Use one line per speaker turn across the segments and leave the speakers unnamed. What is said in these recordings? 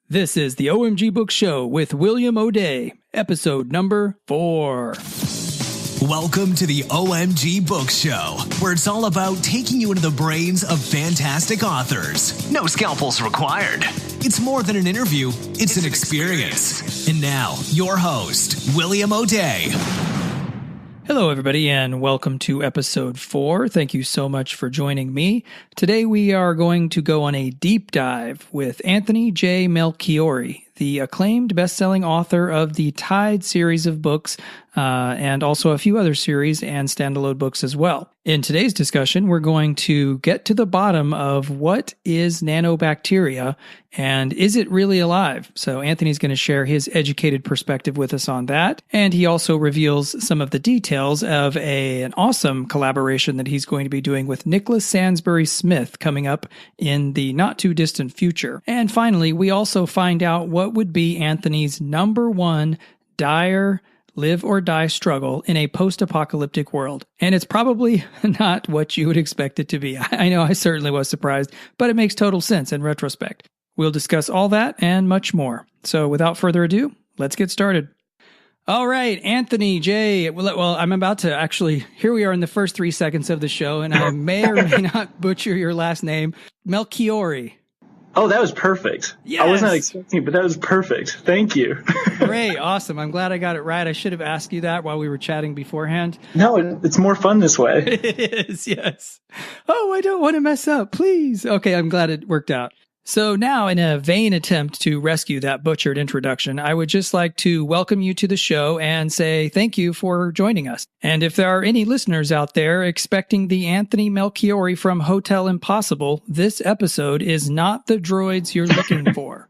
This is the OMG Book Show with William O'Day, episode number 4.
Welcome to the OMG Book Show, where it's all about taking you into the brains of fantastic authors. No scalpels required. It's more than an interview, it's an experience. And now, your host, William O'Day.
Hello, everybody, and welcome to episode 4. Thank you so much for joining me. Today, we are going to go on a deep dive with Anthony J. Melchiorri, the acclaimed best-selling author of the Tide series of books, and also a few other series and standalone books as well. In today's discussion, we're going to get to the bottom of what is nanobacteria and is it really alive? So Anthony's going to share his educated perspective with us on that. And he also reveals some of the details of an awesome collaboration that he's going to be doing with Nicholas Sansbury Smith coming up in the not too distant future. And finally, we also find out what would be Anthony's number one dire live or die struggle in a post-apocalyptic world. And it's probably not what you would expect it to be. I know I certainly was surprised, but it makes total sense in retrospect. We'll discuss all that and much more. So without further ado, let's get started. All right, Anthony J. Well, I'm about to actually, here we are in the first 3 seconds of the show, and I may or may not butcher your last name, Melchiorri.
Oh, that was perfect.
Yes.
I was not expecting it, but that was perfect. Thank you.
Great. Awesome. I'm glad I got it right. I should have asked you that while we were chatting beforehand.
No, it's more fun this way.
It is, yes. Oh, I don't want to mess up. Please. Okay, I'm glad it worked out. So now, in a vain attempt to rescue that butchered introduction, I would just like to welcome you to the show and say thank you for joining us. And if there are any listeners out there expecting the Anthony Melchiorri from Hotel Impossible, this episode is not the droids you're looking for.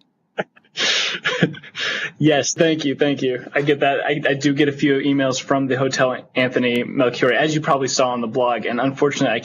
Yes, thank you. I get that. I do get a few emails from the Hotel Anthony Melchiorri, as you probably saw on the blog. And unfortunately, I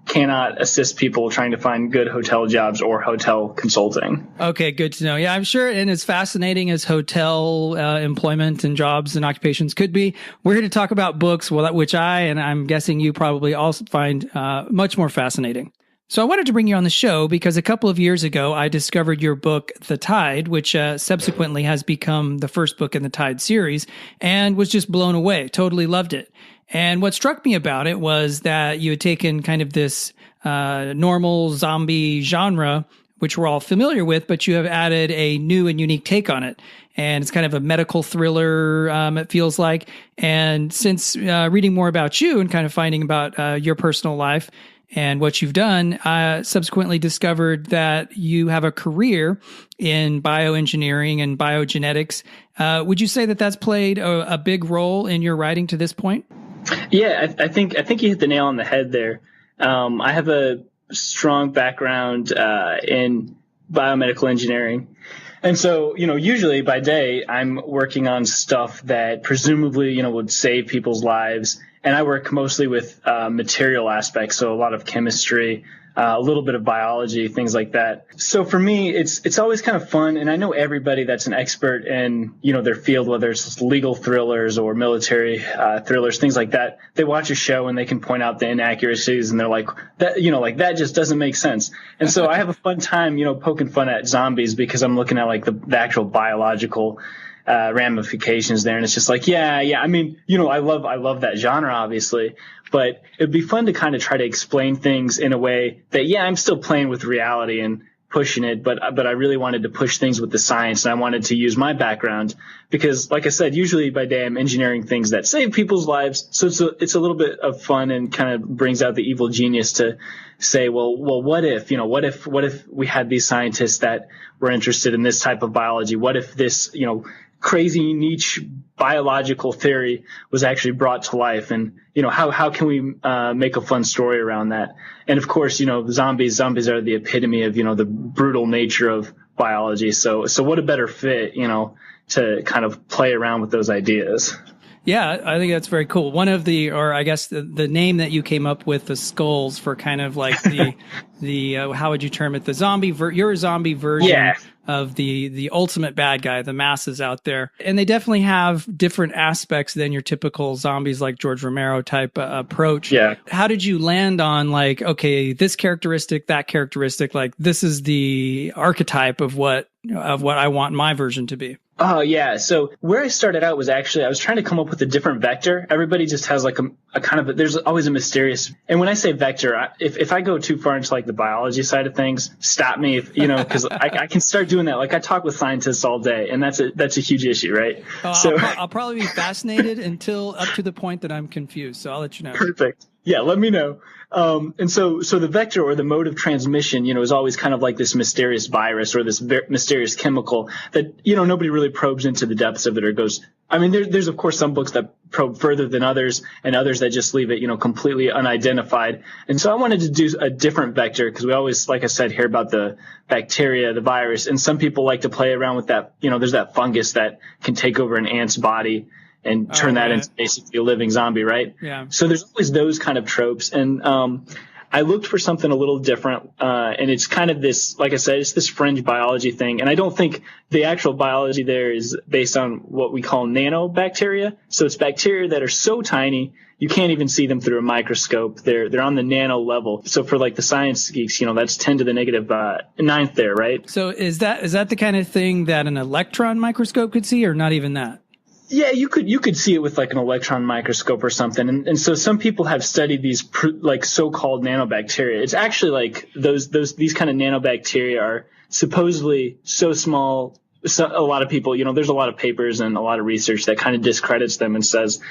cannot assist people trying to find good hotel jobs or hotel consulting.
Okay, good to know. Yeah, I'm sure. And as fascinating as hotel employment and jobs and occupations could be, we're here to talk about books, which I'm guessing you probably also find much more fascinating. So I wanted to bring you on the show because a couple of years ago, I discovered your book, The Tide, which subsequently has become the first book in the Tide series, and was just blown away. Totally loved it. And what struck me about it was that you had taken kind of this normal zombie genre, which we're all familiar with, but you have added a new and unique take on it. And it's kind of a medical thriller, it feels like. And since reading more about you and kind of finding about your personal life and what you've done, I subsequently discovered that you have a career in bioengineering and biogenetics. Would you say that that's played a big role in your writing to this point?
Yeah, I think you hit the nail on the head there. I have a strong background in biomedical engineering. And so, usually by day, I'm working on stuff that presumably, would save people's lives. And I work mostly with material aspects, so a lot of chemistry, a little bit of biology, things like that. So for me, it's always kind of fun. And I know everybody that's an expert in, their field, whether it's legal thrillers or military thrillers, things like that. They watch a show and they can point out the inaccuracies and they're like, that just doesn't make sense. And so I have a fun time, poking fun at zombies because I'm looking at like the actual biological ramifications there. And it's just like, yeah. I mean, I love that genre, obviously, but it'd be fun to kind of try to explain things in a way that, I'm still playing with reality and pushing it, but I really wanted to push things with the science, and I wanted to use my background because, like I said, usually by day I'm engineering things that save people's lives. So it's a little bit of fun and kind of brings out the evil genius to say, well, what if we had these scientists that were interested in this type of biology? What if this, crazy niche biological theory was actually brought to life, and how can we make a fun story around that? And of course, zombies are the epitome of the brutal nature of biology. So what a better fit to kind of play around with those ideas.
Yeah, I think that's very cool. One of the, or I guess the name that you came up with, the skulls for kind of like the how would you term it? The your zombie version of the ultimate bad guy, the masses out there. And they definitely have different aspects than your typical zombies like George Romero type approach.
Yeah.
How did you land on like, okay, this characteristic, that characteristic, like this is the archetype of what I want my version to be?
Oh, yeah. So where I started out was actually, I was trying to come up with a different vector. Everybody just has like a kind of, there's always a mysterious, and when I say vector, if I go too far into like the biology side of things, stop me, because I can start doing that. Like I talk with scientists all day, and that's a huge issue, right?
So I'll probably be fascinated until up to the point that I'm confused. So I'll let you know.
Perfect. Yeah, let me know. And so the vector or the mode of transmission, is always kind of like this mysterious virus or this mysterious chemical that, nobody really probes into the depths of it or goes. I mean, there's of course some books that probe further than others and others that just leave it, completely unidentified. And so I wanted to do a different vector because we always, like I said, hear about the bacteria, the virus, and some people like to play around with that. There's that fungus that can take over an ant's body and turn that into basically a living zombie, right?
Yeah.
So there's always those kind of tropes. And I looked for something a little different. And it's kind of this, like I said, it's this fringe biology thing. And I don't think the actual biology there is based on what we call nanobacteria. So it's bacteria that are so tiny, you can't even see them through a microscope. They're on the nano level. So for like the science geeks, that's 10 to the negative ninth there, right?
So is that the kind of thing that an electron microscope could see, or not even that?
Yeah, you could see it with like an electron microscope or something. And so some people have studied these like so-called nanobacteria. It's actually like these kind of nanobacteria are supposedly so small. So a lot of people, there's a lot of papers and a lot of research that kind of discredits them and says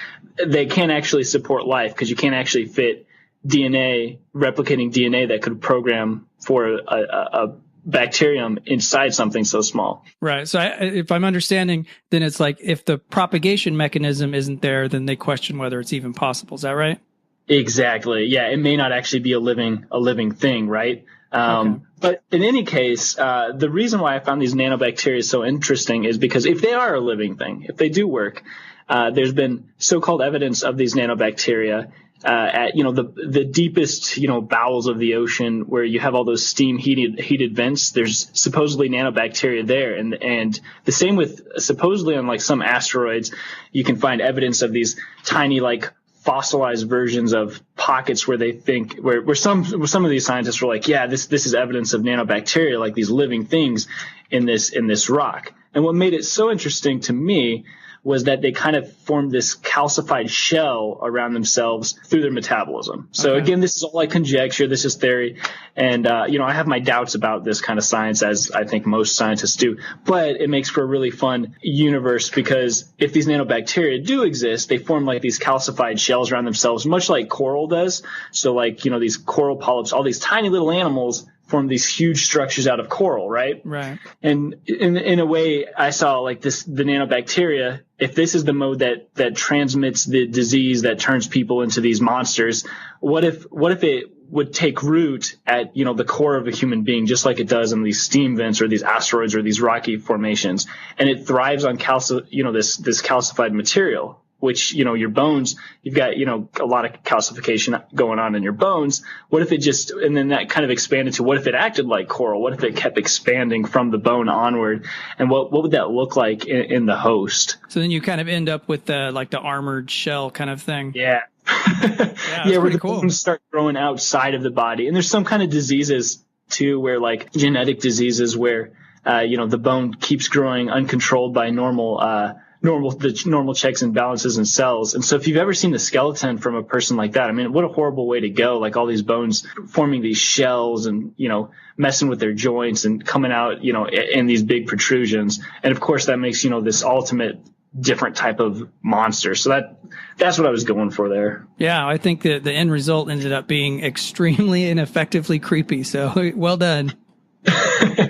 they can't actually support life because you can't actually fit replicating DNA that could program for a bacterium inside something so small.
Right. So if I'm understanding, then it's like if the propagation mechanism isn't there, then they question whether it's even possible. Is that right?
Exactly. Yeah. It may not actually be a living thing, right?
Okay.
But in any case, the reason why I found these nanobacteria so interesting is because if they are a living thing, if they do work, there's been so-called evidence of these nanobacteria at the deepest bowels of the ocean where you have all those steam heated vents. There's supposedly nanobacteria there, and the same with supposedly on like some asteroids, you can find evidence of these tiny like fossilized versions of pockets where they think where some of these scientists were like, yeah, this is evidence of nanobacteria, like these living things in this rock. And what made it so interesting to me was that they kind of formed this calcified shell around themselves through their metabolism. So again, this is all like conjecture. This is theory. And, I have my doubts about this kind of science, as I think most scientists do, but it makes for a really fun universe because if these nanobacteria do exist, they form like these calcified shells around themselves, much like coral does. So like, these coral polyps, all these tiny little animals form these huge structures out of coral, right?
Right.
And in a way, I saw like the nanobacteria, if this is the mode that transmits the disease that turns people into these monsters, what if it would take root at, the core of a human being, just like it does in these steam vents or these asteroids or these rocky formations, and it thrives on this calcified material, which, your bones, you've got, a lot of calcification going on in your bones. What if it and then that kind of expanded to what if it acted like coral? What if it kept expanding from the bone onward? And what would that look like in the host?
So then you kind of end up with the armored shell kind of thing.
Yeah.
Yeah,
where the
cool.
bones start growing outside of the body. And there's some kind of diseases too, where like genetic diseases where, the bone keeps growing uncontrolled by normal checks and balances in cells. And so if you've ever seen the skeleton from a person like that, I mean, what a horrible way to go. Like all these bones forming these shells and, messing with their joints and coming out, in these big protrusions. And of course that makes, this ultimate different type of monster. So that's what I was going for there.
Yeah. I think that the end result ended up being extremely and effectively creepy. So well done.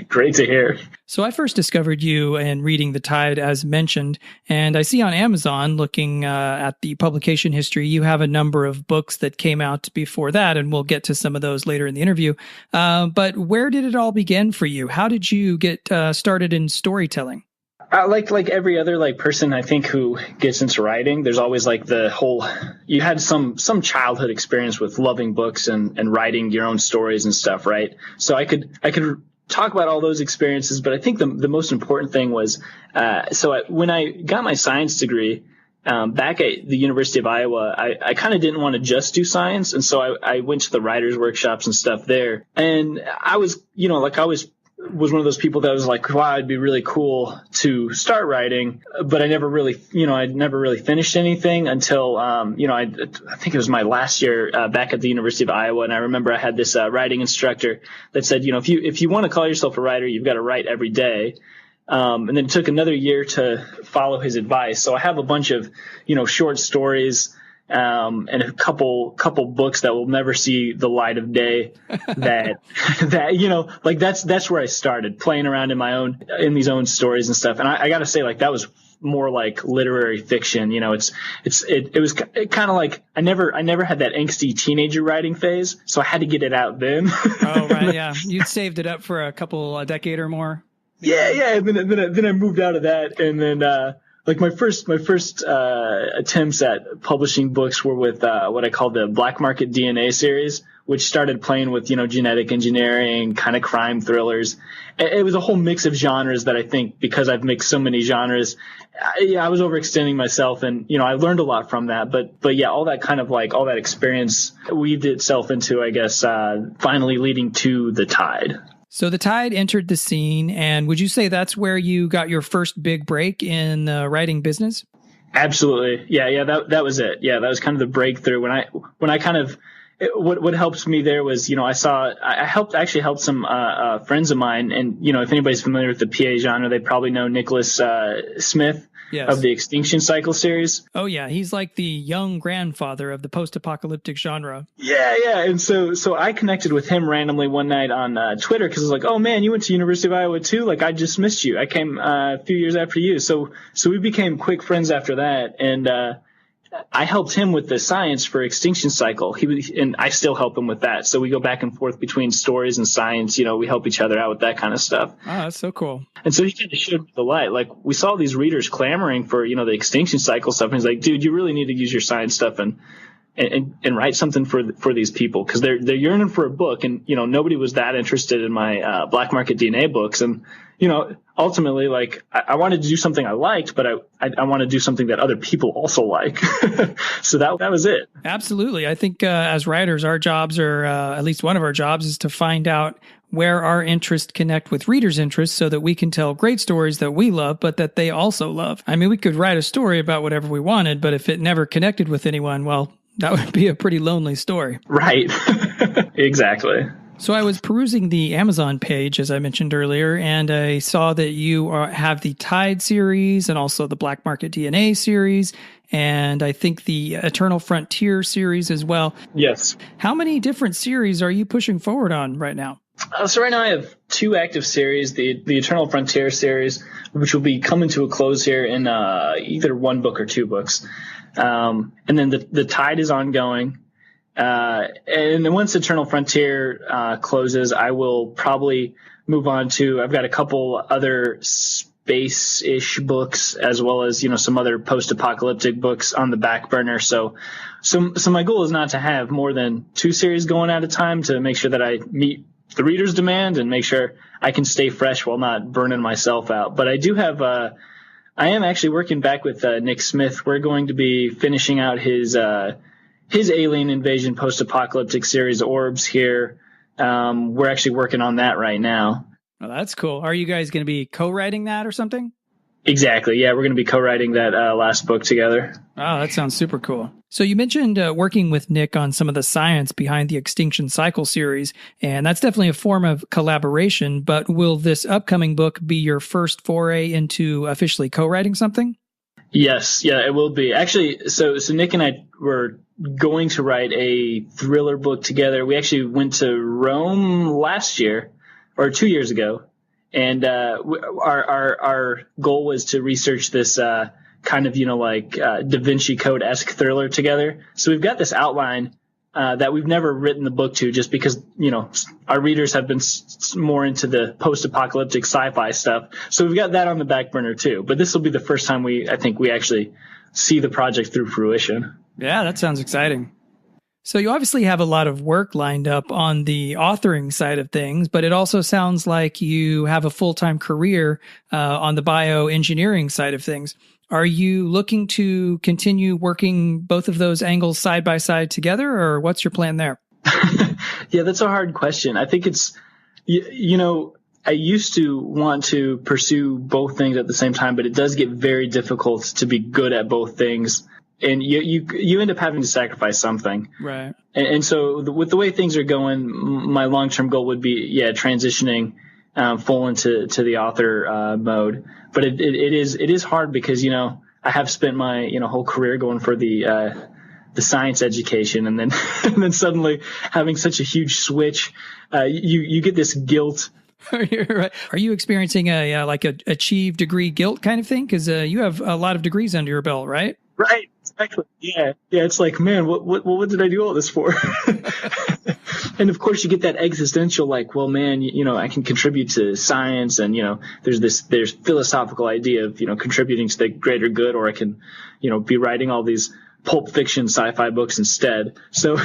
Great to hear.
So I first discovered you and reading The Tide, as mentioned, and I see on Amazon, looking at the publication history, you have a number of books that came out before that, and we'll get to some of those later in the interview. But where did it all begin for you? How did you get started in storytelling?
Like every other like person, I think, who gets into writing, there's always like the whole, you had some childhood experience with loving books and writing your own stories and stuff, right? So I could talk about all those experiences, but I think the most important thing was, when I got my science degree, back at the University of Iowa, I kind of didn't want to just do science. And so I went to the writers' workshops and stuff there. And I was, was one of those people that was like, wow, it'd be really cool to start writing, but I never really finished anything until, I think it was my last year back at the University of Iowa. And I remember I had this writing instructor that said, if you want to call yourself a writer, you've got to write every day. And then it took another year to follow his advice. So I have a bunch of, short stories, and a couple books that will never see the light of day that that's where I started playing around in these own stories and stuff. And I got to say, like, that was more like literary fiction. It was kind of like I never had that angsty teenager writing phase. So I had to get it out then.
Oh, right. Yeah. You'd saved it up for a decade or more.
Yeah. And then I moved out of that. And then, like my first attempts at publishing books were with what I call the Black Market DNA series, which started playing with genetic engineering, kind of crime thrillers. It was a whole mix of genres that I think, because I've mixed so many genres, I was overextending myself, and I learned a lot from that. But yeah, all that kind of like all that experience weaved itself into, I guess, finally leading to The Tide.
So The Tide entered the scene, and would you say that's where you got your first big break in the writing business?
Absolutely. Yeah, that was it. Yeah, that was kind of the breakthrough when I kind of, what helps me there was, I helped some friends of mine, and if anybody's familiar with the PA genre, they probably know Nicholas Smith. Yes. Of the Extinction Cycle series.
Oh yeah, he's like the young grandfather of the post-apocalyptic genre.
Yeah, and so I connected with him randomly one night on Twitter, because I was like, oh man, you went to University of Iowa too? Like, I just missed you. I came a few years after you. So we became quick friends after that, and I helped him with the science for Extinction Cycle. And I still help him with that. So we go back and forth between stories and science. We help each other out with that kind of stuff.
Oh, that's so cool.
And so he kind of showed me the light. Like, we saw these readers clamoring for, the Extinction Cycle stuff. And he's like, dude, you really need to use your science stuff and write something for these people, because they're yearning for a book. And, nobody was that interested in my Black Market DNA books. And, ultimately, like, I wanted to do something I liked, but I want to do something that other people also like. So that was it.
Absolutely. I think as writers, our jobs are, at least one of our jobs, is to find out where our interests connect with readers' interests so that we can tell great stories that we love, but that they also love. I mean, we could write a story about whatever we wanted, but if it never connected with anyone, well, that would be a pretty lonely story.
Right. Exactly.
So I was perusing the Amazon page, as I mentioned earlier, and I saw that you have the Tide series and also the Black Market DNA series, and I think the Eternal Frontier series as well.
Yes.
How many different series are you pushing forward on right now?
So right now I have 2 active series, the Eternal Frontier series, which will be coming to a close here in either 1 book or 2 books. And then the Tide is ongoing. And then once Eternal Frontier closes, I will probably move on to, I've got a couple other space-ish books, as well as, some other post-apocalyptic books on the back burner. So my goal is not to have more than 2 series going at a time, to make sure that I meet the reader's demand and make sure I can stay fresh while not burning myself out. But I do have, I am actually working back with Nick Smith. We're going to be finishing out his alien invasion post-apocalyptic series, Orbs, here. We're actually working on that right now.
Oh, that's cool. Are you guys going to be co-writing that or something?
Exactly. Yeah, we're going to be co-writing that last book together.
Oh, that sounds super cool. So you mentioned working with Nick on some of the science behind the Extinction Cycle series, and that's definitely a form of collaboration, but will this upcoming book be your first foray into officially co-writing something?
Yes. Yeah, it will be. Actually, so Nick and I were going to write a thriller book together. We actually went to Rome last year, or 2 years ago, and our goal was to research this kind of Da Vinci Code-esque thriller together. So we've got this outline that we've never written the book to, just because, our readers have been more into the post-apocalyptic sci-fi stuff. So we've got that on the back burner too. But this will be the first time I think we actually see the project through fruition.
Yeah, that sounds exciting. So you obviously have a lot of work lined up on the authoring side of things, but it also sounds like you have a full-time career on the bioengineering side of things. Are you looking to continue working both of those angles side by side together, or what's your plan there?
Yeah, that's a hard question. I think it's, I used to want to pursue both things at the same time, but it does get very difficult to be good at both things. And you end up having to sacrifice something. Right. And so with the way things are going, my long-term goal would be, transitioning full into the author mode. But it is hard because, I have spent my, whole career going for the science education, and then and then suddenly having such a huge switch, you get this guilt.
Right. Are you experiencing a achieved degree guilt kind of thing? Because you have a lot of degrees under your belt, right?
Right. Exactly. Yeah. It's like, man, what did I do all this for? And of course you get that existential, like, well, man, I can contribute to science, and, there's philosophical idea of, contributing to the greater good, or I can, be writing all these pulp fiction sci-fi books instead. So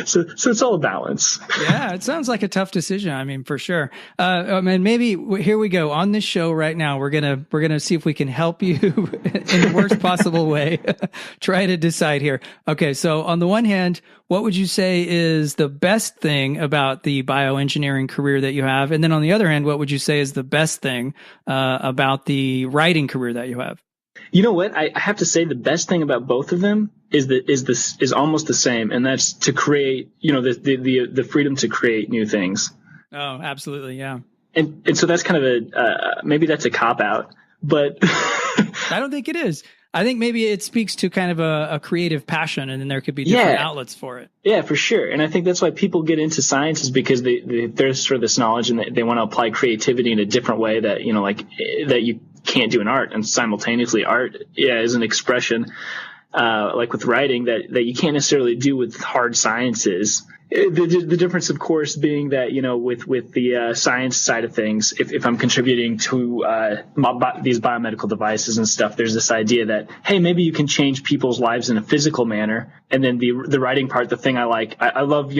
so it's all a balance.
Yeah, it sounds like a tough decision. I mean, for sure. And maybe here we go on this show right now. We're gonna see if we can help you in the worst possible way. Try to decide here. Okay, so on the one hand, what would you say is the best thing about the bioengineering career that you have? And then on the other hand, what would you say is the best thing about the writing career that you have?
You know what? I have to say the best thing about both of them is almost the same, and that's to create, the freedom to create new things.
Oh, absolutely, yeah.
And so that's kind of maybe that's a cop out, but
I don't think it is. I think maybe it speaks to kind of a creative passion, and then there could be different outlets for it. Yeah, for sure. And I think that's why people get into science, is because they thirst for this knowledge, and they want to apply creativity in a different way that, that you can't do in art. And simultaneously, art is an expression, like with writing, that you can't necessarily do with hard sciences. The difference, of course, being that, with the science side of things, if I'm contributing to these biomedical devices and stuff, there's this idea that, hey, maybe you can change people's lives in a physical manner. And then the writing part, the thing I like, I love,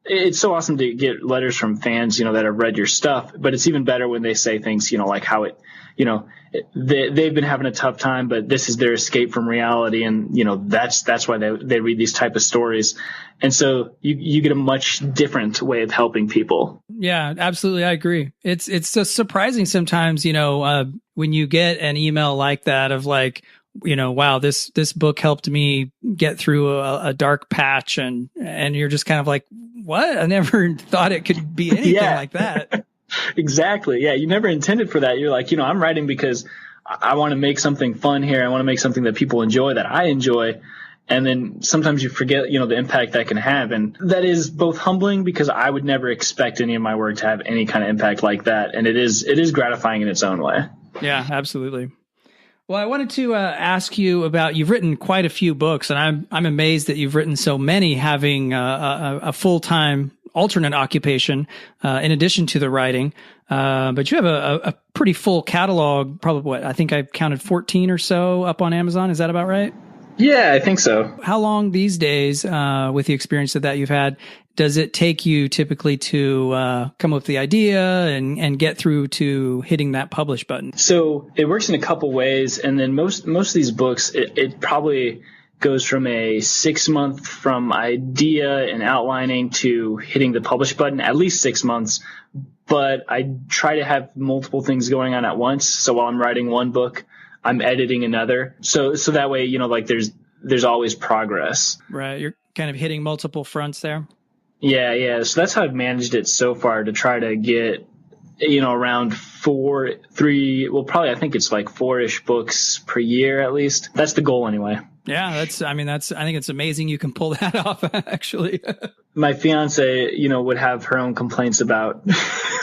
it's so awesome to get letters from fans, that have read your stuff, but it's even better when they say things, like how it, they've been having a tough time, but this is their escape from reality. And, that's why they read these type of stories. And so you get a much different way of helping people. Yeah, absolutely. I agree. It's just surprising sometimes, when you get an email like that of like, wow, this book helped me get through a dark patch, and you're just kind of like, what? I never thought it could be anything like that.
Exactly. Yeah. You never intended for that. You're like, I'm writing because I want to make something fun here. I want to make something that people enjoy, that I enjoy. And then sometimes you forget, the impact that can have. And that is both humbling, because I would never expect any of my work to have any kind of impact like that. And it is gratifying in its own way.
Yeah, absolutely. Well, I wanted to ask you about, you've written quite a few books, and I'm amazed that you've written so many, having a full-time alternate occupation in addition to the writing. But you have a pretty full catalog, probably I think I've counted 14 or so up on Amazon. Is that about right?
Yeah, I think so.
How long these days, with the experience of that you've had, does it take you typically to come up with the idea and get through to hitting that publish button?
So it works in a couple ways. And then most of these books, it probably goes from a 6 month from idea and outlining to hitting the publish button, at least 6 months. But I try to have multiple things going on at once. So while I'm writing one book, I'm editing another. So that way, there's always progress.
Right. You're kind of hitting multiple fronts there.
Yeah. So that's how I've managed it so far, to try to get, around I think it's like 4-ish books per year at least. That's the goal anyway.
Yeah, I think it's amazing you can pull that off, actually.
My fiance, would have her own complaints about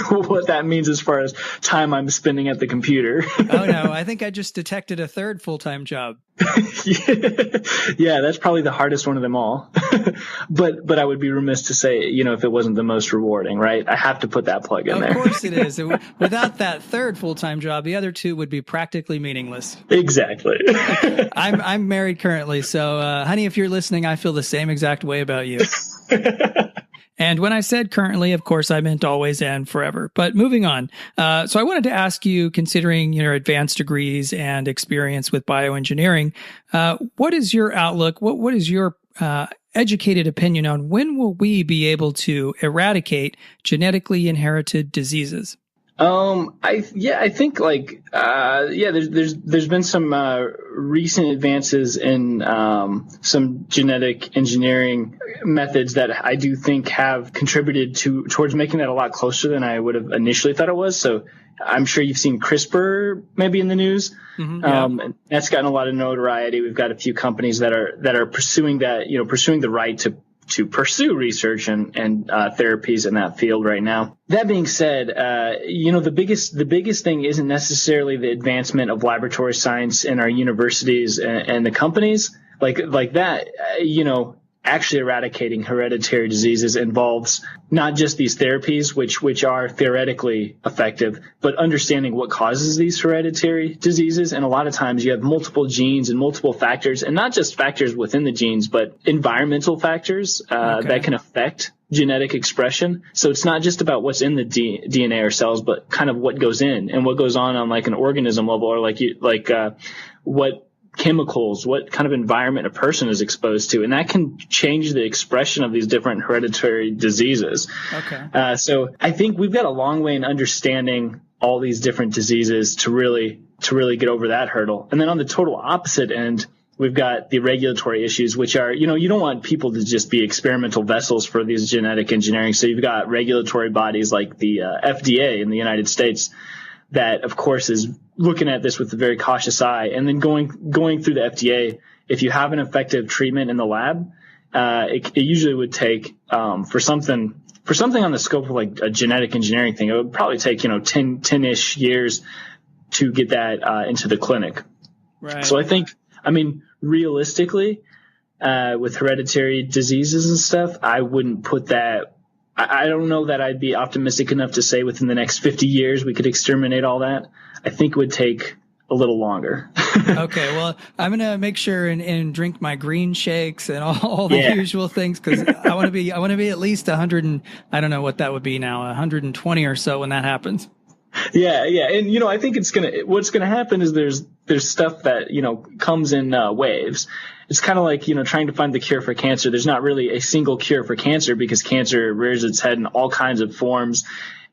what that means as far as time I'm spending at the computer.
Oh no, I think I just detected a third full-time job.
Yeah, that's probably the hardest one of them all. But I would be remiss to say, if it wasn't the most rewarding, right? I have to put that plug in there.
Of course it is. Without that third full-time job, the other two would be practically meaningless.
Exactly.
I'm married currently, so honey, if you're listening, I feel the same exact way about you. And when I said currently, of course, I meant always and forever. But moving on. So I wanted to ask you, considering your advanced degrees and experience with bioengineering, what is your outlook? What is your educated opinion on when will we be able to eradicate genetically inherited diseases?
I think there's been some recent advances in some genetic engineering methods that I do think have contributed towards making that a lot closer than I would have initially thought it was. So I'm sure you've seen CRISPR maybe in the news. Mm-hmm, yeah. And that's gotten a lot of notoriety. We've got a few companies that are pursuing that, pursuing the right to pursue research and therapies in that field right now. That being said, the biggest thing isn't necessarily the advancement of laboratory science in our universities and the companies like that. Actually eradicating hereditary diseases involves not just these therapies, which are theoretically effective, but understanding what causes these hereditary diseases. And a lot of times you have multiple genes and multiple factors, and not just factors within the genes, but environmental factors that can affect genetic expression. So it's not just about what's in the DNA or cells, but kind of what goes in and what goes on like an organism level, or what chemicals, what kind of environment a person is exposed to, and that can change the expression of these different hereditary diseases. Okay. So I think we've got a long way in understanding all these different diseases to really get over that hurdle. And then on the total opposite end, we've got the regulatory issues, which are, you don't want people to just be experimental vessels for these genetic engineering. So you've got regulatory bodies like the FDA in the United States that, of course, is looking at this with a very cautious eye. And then going through the FDA, if you have an effective treatment in the lab, it usually would take for something on the scope of like a genetic engineering thing, it would probably take 10-ish years to get that into the clinic. Right. So I think, realistically, with hereditary diseases and stuff, I wouldn't put that. I don't know that I'd be optimistic enough to say within the next 50 years we could exterminate all that. I think it would take a little longer.
Okay, well, I'm going to make sure and drink my green shakes and all the usual things, because I want to be at least 100 and I don't know what that would be now, 120 or so when that happens.
Yeah. And, I think what's going to happen is there's stuff that, comes in waves. It's kind of like, trying to find the cure for cancer. There's not really a single cure for cancer because cancer rears its head in all kinds of forms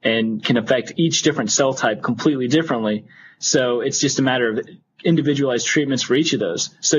and can affect each different cell type completely differently. So it's just a matter of individualized treatments for each of those. So,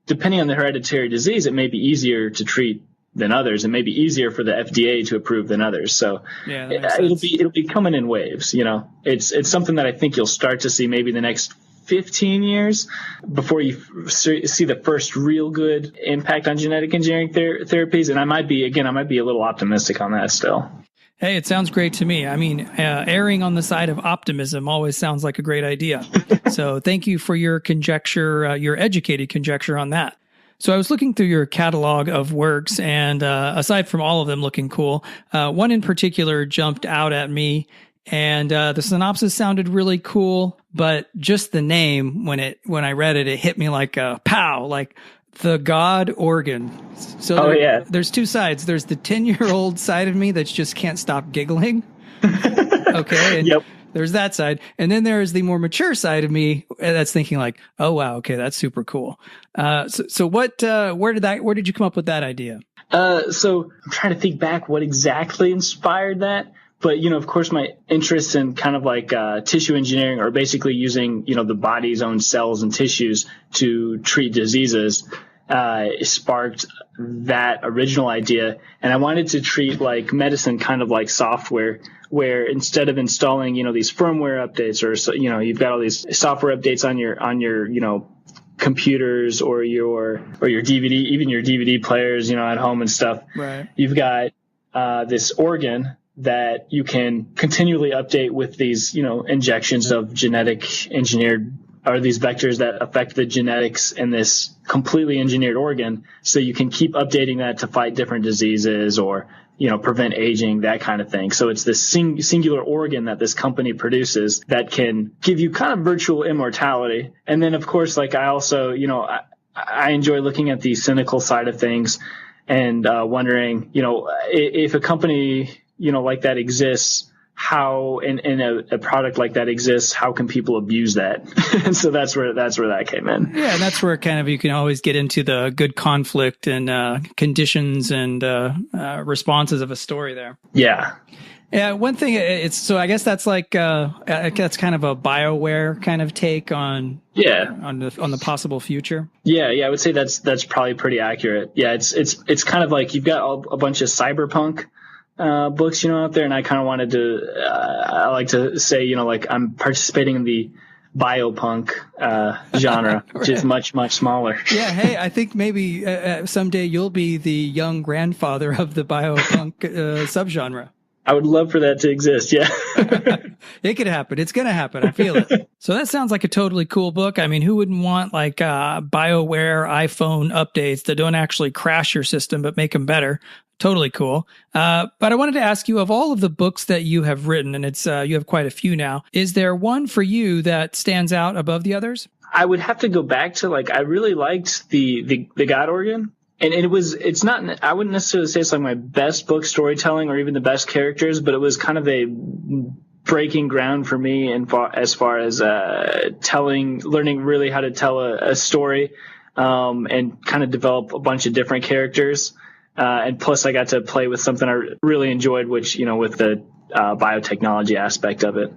depending on the hereditary disease, it may be easier to treat than others. It may be easier for the FDA to approve than others. So it'll be coming in waves. It's something that I think you'll start to see maybe the next 15 years before you see the first real good impact on genetic engineering therapies. And I might be a little optimistic on that still.
Hey, it sounds great to me. Erring on the side of optimism always sounds like a great idea. So thank you for your conjecture, your educated conjecture on that. So I was looking through your catalog of works, and aside from all of them looking cool, one in particular jumped out at me, and the synopsis sounded really cool, but just the name, when I read it, it hit me like a pow, like the God Organ. So there's two sides. There's the 10-year-old side of me that just can't stop giggling. Okay. And
yep.
There's that side. And then there's the more mature side of me that's thinking like, oh, wow, okay, that's super cool. So where did you come up with that idea?
So I'm trying to think back what exactly inspired that. But, of course, my interest in kind of like tissue engineering, or basically using, the body's own cells and tissues to treat diseases, sparked that original idea. And I wanted to treat like medicine kind of like software, where instead of installing, these firmware updates, or, you've got all these software updates on your computers or your DVD, even your DVD players, at home and stuff.
Right.
You've got this organ that you can continually update with these, injections of genetic engineered, or these vectors that affect the genetics in this completely engineered organ. So you can keep updating that to fight different diseases or, prevent aging, that kind of thing. So it's this singular organ that this company produces that can give you kind of virtual immortality. And then, of course, like I also, I enjoy looking at the cynical side of things and wondering, if a company, like that exists, how in a product like that exists, how can people abuse that? And so that's where that came in.
Yeah, and that's where kind of you can always get into the good conflict and conditions and responses of a story there.
Yeah.
Yeah, one thing so I guess that's like that's kind of a BioWare kind of take on on the possible future. Yeah,
I would say that's probably pretty accurate. Yeah, it's kind of like you've got a bunch of cyberpunk books, out there. And I kind of wanted to, I like to say, like I'm participating in the biopunk genre, right, which is much, much smaller.
Yeah. Hey, I think maybe someday you'll be the young grandfather of the biopunk subgenre.
I would love for that to exist. Yeah.
It could happen. It's going to happen. I feel it. So that sounds like a totally cool book. I mean, who wouldn't want like BioWare iPhone updates that don't actually crash your system, but make them better? Totally cool. But I wanted to ask you, of all of the books that you have written, and it's you have quite a few now, is there one for you that stands out above the others?
I would have to go back to I really liked the God Organ. And it's not, I wouldn't necessarily say it's like my best book storytelling or even the best characters, but it was kind of a breaking ground for me as far as learning really how to tell a story, and kind of develop a bunch of different characters. And plus I got to play with something I really enjoyed, which, with the biotechnology aspect of it.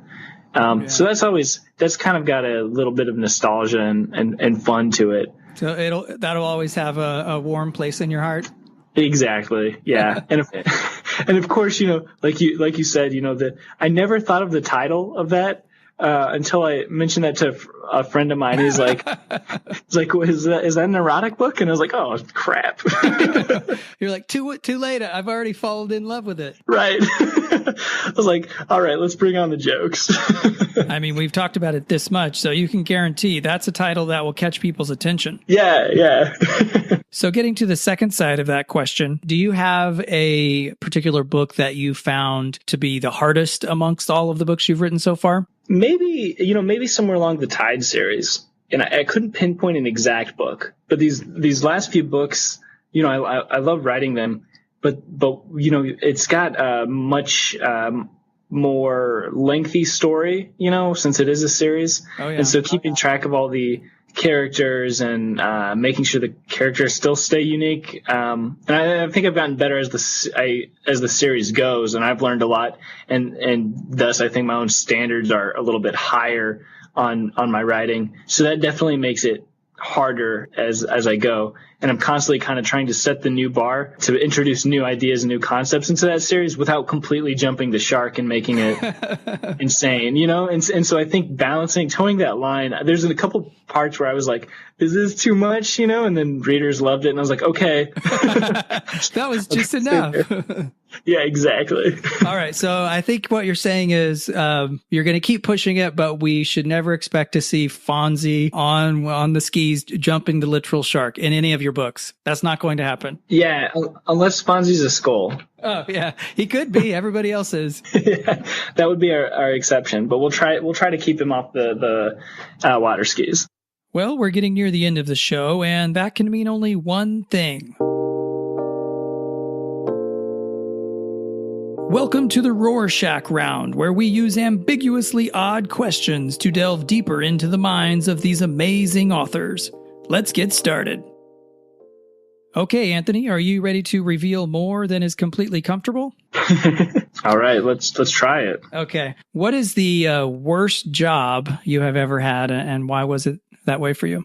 So that's kind of got a little bit of nostalgia and fun to it.
So that'll always have a warm place in your heart.
Exactly. Yeah. And of course, like you said, I never thought of the title of that until I mentioned that to a friend of mine. He's like, is that an erotic book? And I was like, oh crap.
You're like, too late. I've already fallen in love with it.
Right. I was like, all right, let's bring on the jokes.
I mean, we've talked about it this much, so you can guarantee that's a title that will catch people's attention.
Yeah.
So getting to the second side of that question, do you have a particular book that you found to be the hardest amongst all of the books you've written so far?
Maybe somewhere along the Tide series. And I couldn't pinpoint an exact book, but these last few books, I love writing them, but it's got a much more lengthy story, since it is a series.
Oh, yeah.
And so keeping track of all the characters and making sure the characters still stay unique. And I think I've gotten better as the series goes, and I've learned a lot. And thus I think my own standards are a little bit higher on my writing. So that definitely makes it harder as I go. And I'm constantly kind of trying to set the new bar to introduce new ideas and new concepts into that series without completely jumping the shark and making it insane, And so I think towing that line, there's a couple parts where I was like, is this too much, And then readers loved it. And I was like, okay.
That was just enough.
Yeah, exactly.
All right. So I think what you're saying is you're going to keep pushing it, but we should never expect to see Fonzie on the skis jumping the literal shark in any of your books. That's not going to happen.
Yeah, unless Fonzie's a skull.
Oh, yeah. He could be. Everybody else is.
Yeah, that would be our exception, but we'll try to keep him off the water skis.
Well, we're getting near the end of the show, and that can mean only one thing. Welcome to the Rorschach Round, where we use ambiguously odd questions to delve deeper into the minds of these amazing authors. Let's get started. Okay, Anthony, are you ready to reveal more than is completely comfortable?
All right, let's try it.
Okay. What is the worst job you have ever had, and why was it that way for you?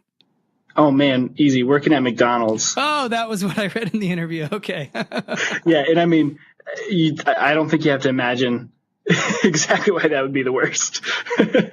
Oh, man, easy. Working at McDonald's.
Oh, that was what I read in the interview. Okay.
Yeah, and I mean, I don't think you have to imagine exactly why that would be the worst.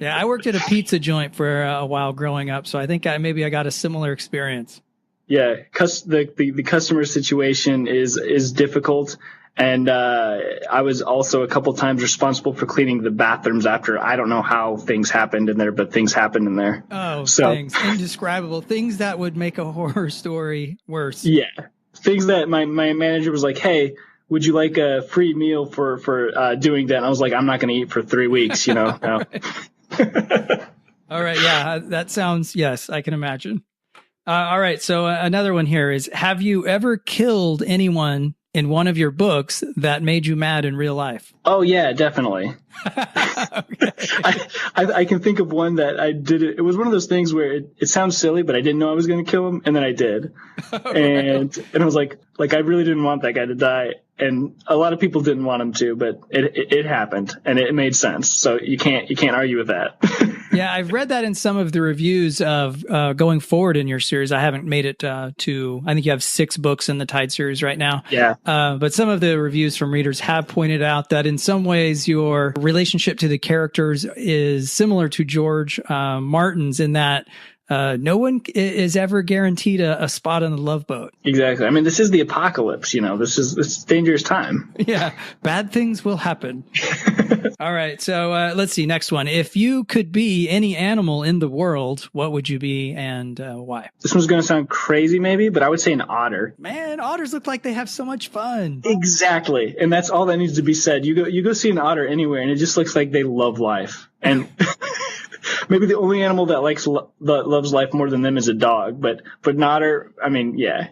Yeah, I worked at a pizza joint for a while growing up, so I think maybe I got a similar experience.
Yeah, the customer situation is difficult, and I was also a couple times responsible for cleaning the bathrooms after. I don't know how things happened in there, but things happened in there.
Oh, things indescribable, things that would make a horror story worse.
Yeah, things that my manager was like, "Hey, would you like a free meal for doing that?" And I was like, "I'm not going to eat for 3 weeks," you know. No.
All right, yeah, that sounds, yes, I can imagine. All right, so another one here is: have you ever killed anyone in one of your books that made you mad in real life?
Oh yeah, definitely. I can think of one that I did. It was one of those things where it sounds silly, but I didn't know I was going to kill him, and then I did. And I was like I really didn't want that guy to die, and a lot of people didn't want him to, but it happened, and it made sense. So you can't argue with that.
Yeah, I've read that in some of the reviews of going forward in your series. I haven't made it to, I think you have 6 books in the Tide series right now.
Yeah.
But some of the reviews from readers have pointed out that in some ways your relationship to the characters is similar to George Martin's in that no one is ever guaranteed a spot on the Love Boat.
Exactly. I mean, this is the apocalypse, this is dangerous time.
Yeah. Bad things will happen. All right. So let's see. Next one. If you could be any animal in the world, what would you be and why?
This one's going to sound crazy maybe, but I would say an otter.
Man, otters look like they have so much fun.
Exactly. And that's all that needs to be said. You go see an otter anywhere and it just looks like they love life. And maybe the only animal that loves life more than them is a dog, but an otter, I mean, yeah.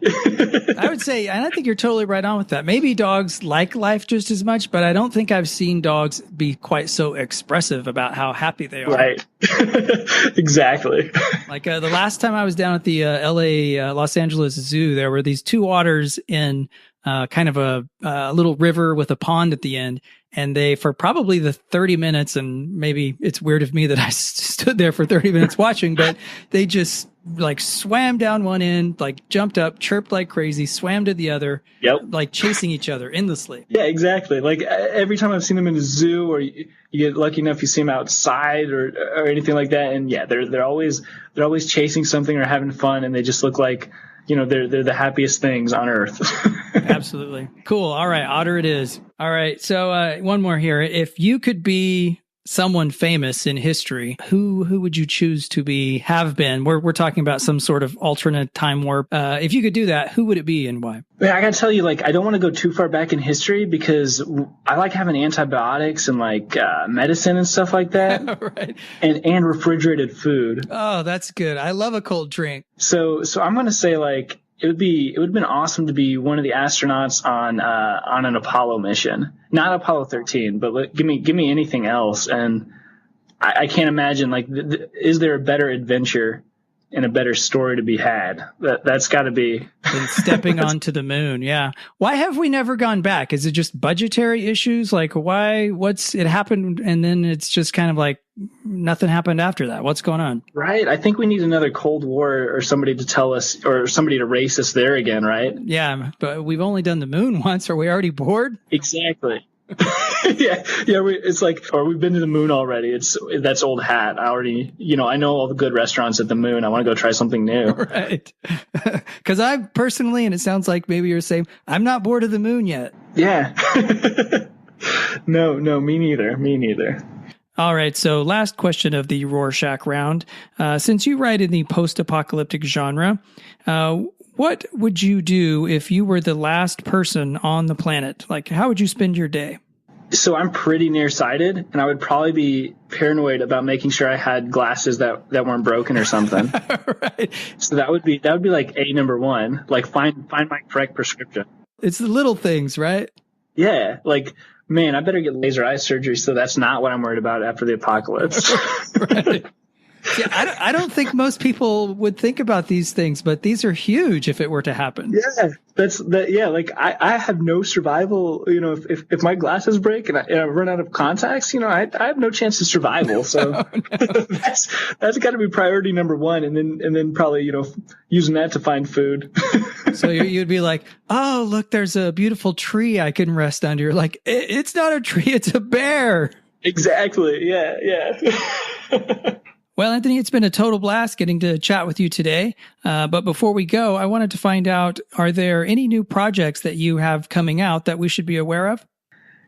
I would say, and I think you're totally right on with that. Maybe dogs like life just as much, but I don't think I've seen dogs be quite so expressive about how happy they are.
Right. Exactly.
Like the last time I was down at the Los Angeles Zoo, there were these 2 otters in kind of a little river with a pond at the end. And they, for probably the 30 minutes, and maybe it's weird of me that I stood there for 30 minutes watching, but they just like swam down one end, like jumped up, chirped like crazy, swam to the other, like chasing each other endlessly.
Yeah, exactly. Like every time I've seen them in a zoo, or you get lucky enough, you see them outside or anything like that. And yeah, they're always chasing something or having fun, and they just look like, they're the happiest things on earth.
Absolutely. Cool. All right. Otter it is. All right. So one more here. If you could be someone famous in history, who would you choose to have been? We're talking about some sort of alternate time warp. If you could do that, who would it be and why?
Yeah, I got to tell you, I don't want to go too far back in history because I like having antibiotics and medicine and stuff like that.
Right.
And refrigerated food.
Oh, that's good. I love a cold drink.
So I'm going to say it would have been awesome to be one of the astronauts on an Apollo mission, not Apollo 13, but give me anything else. And I can't imagine is there a better adventure and a better story to be had? That's got to be
than stepping onto the moon. Yeah. Why have we never gone back? Is it just budgetary issues? Why? It happened and then it's just kind of nothing happened after that. What's going on? Right.
I think we need another Cold War or somebody to tell us, or somebody to race us there again, right?
Yeah, but we've only done the moon once. Are we already bored?
Exactly. Yeah. It's or we've been to the moon already. That's old hat. I already, I know all the good restaurants at the moon. I want to go try something new.
Right. Because I personally, and it sounds like maybe you're the same, I'm not bored of the moon yet.
Yeah. No, me neither.
All right. So last question of the Rorschach round. Since you write in the post-apocalyptic genre, what would you do if you were the last person on the planet? How would you spend your day?
So I'm pretty nearsighted, and I would probably be paranoid about making sure I had glasses that weren't broken or something.
Right.
So that would be A number 1. Find my correct prescription.
It's the little things, right?
Yeah. Man, I better get laser eye surgery, so that's not what I'm worried about after the apocalypse.
Right. Yeah, I don't think most people would think about these things, but these are huge if it were to happen.
Yeah, yeah. Like I have no survival. If my glasses break and I run out of contacts, I have no chance of survival. So that's got to be priority number one, and then probably using that to find food.
So you'd be like, oh, look, there's a beautiful tree I can rest under. You're like, it's not a tree, it's a bear.
Exactly. Yeah.
Well, Anthony, it's been a total blast getting to chat with you today. But before we go, I wanted to find out, are there any new projects that you have coming out that we should be aware of?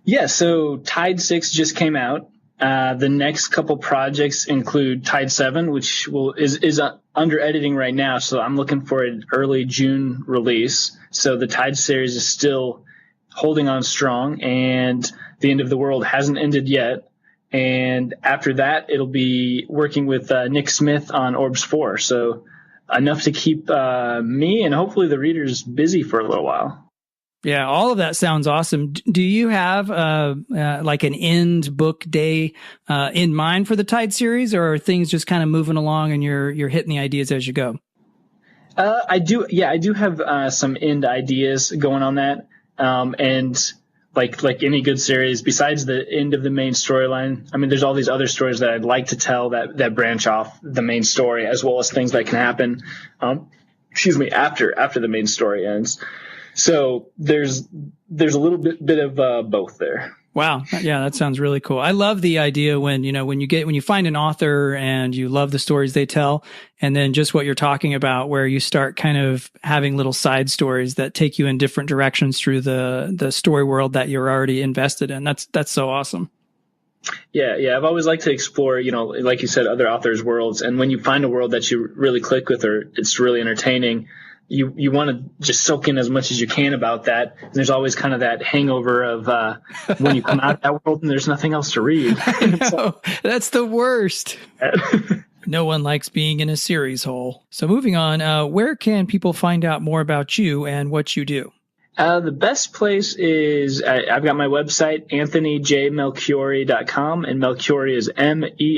Yeah, so Tide 6 just came out. The next couple projects include Tide 7, which is under editing right now, so I'm looking for an early June release. So the Tide series is still holding on strong, and The End of the World hasn't ended yet. And after that, it'll be working with Nick Smith on Orbs 4. So enough to keep me and hopefully the readers busy for a little while.
Yeah, all of that sounds awesome. Do you have like an end book day in mind for the Tide series, or are things just kind of moving along and you're hitting the ideas as you go?
I do. Yeah, I do have some end ideas going on that. And like any good series, besides the end of the main storyline, I mean, there's all these other stories that I'd like to tell that branch off the main story, as well as things that can happen, after the main story ends. So there's a little bit of both there.
Wow. Yeah, that sounds really cool. I love the idea when you find an author and you love the stories they tell, and then just what you're talking about, where you start kind of having little side stories that take you in different directions through the story world that you're already invested in. That's so awesome.
Yeah. I've always liked to explore, like you said, other authors' worlds. And when you find a world that you really click with, or it's really entertaining, you want to just soak in as much as you can about that. And there's always kind of that hangover of when you come out of that world and there's nothing else to read.
I know. That's the worst. No one likes being in a series hole. So moving on, where can people find out more about you and what you do?
The best place is I've got my website, anthonyjmelchiorri.com, and Melchiorri is Melchiorri.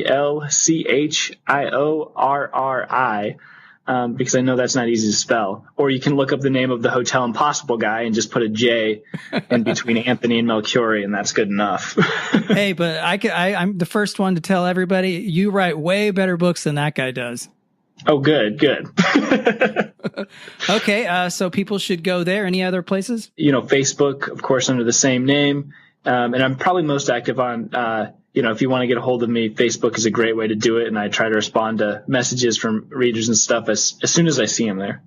Because I know that's not easy to spell. Or you can look up the name of the Hotel Impossible guy and just put a J in between Anthony and Melchiorri, and that's good enough.
Hey, but I'm the first one to tell everybody, you write way better books than that guy does.
Oh, good.
Okay, so people should go there. Any other places?
Facebook, of course, under the same name. And I'm probably most active on if you want to get a hold of me, Facebook is a great way to do it. And I try to respond to messages from readers and stuff as soon as I see them there.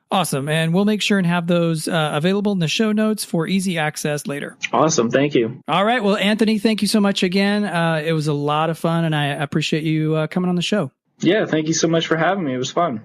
Awesome. And we'll make sure and have those available in the show notes for easy access later.
Awesome. Thank you.
All right. Well, Anthony, thank you so much again. It was a lot of fun, and I appreciate you coming on the show.
Yeah. Thank you so much for having me. It was fun.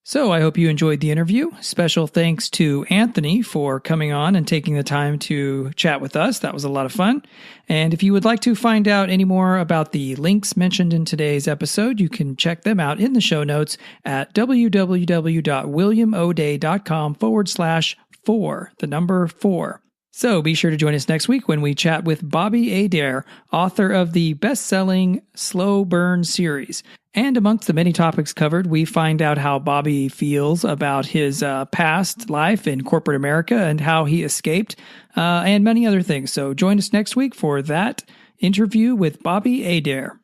So I hope you enjoyed the interview. Special thanks to Anthony for coming on and taking the time to chat with us. That was a lot of fun. And if you would like to find out any more about the links mentioned in today's episode, you can check them out in the show notes at www.williamoday.com/4. So be sure to join us next week when we chat with Bobby Adair, author of the best-selling Slow Burn series. And amongst the many topics covered, we find out how Bobby feels about his past life in corporate America and how he escaped, and many other things. So join us next week for that interview with Bobby Adair.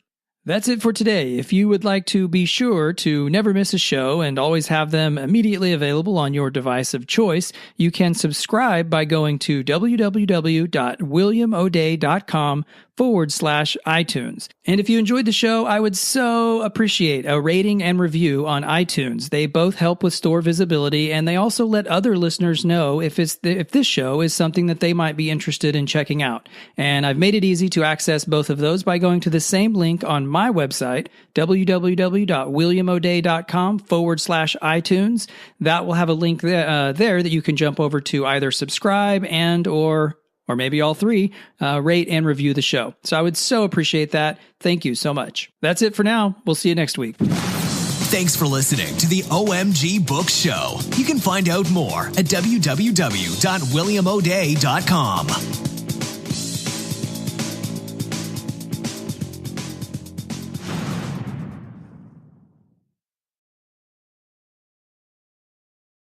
That's it for today. If you would like to be sure to never miss a show and always have them immediately available on your device of choice, you can subscribe by going to www.williamoday.com/iTunes. And if you enjoyed the show, I would so appreciate a rating and review on iTunes. They both help with store visibility, and they also let other listeners know if this show is something that they might be interested in checking out. And I've made it easy to access both of those by going to the same link on my website, www.williamoday.com/iTunes. That will have a link there that you can jump over to either subscribe or maybe all three, rate and review the show. So I would so appreciate that. Thank you so much. That's it for now. We'll see you next week.
Thanks for listening to the OMG Book Show. You can find out more at www.williamoday.com.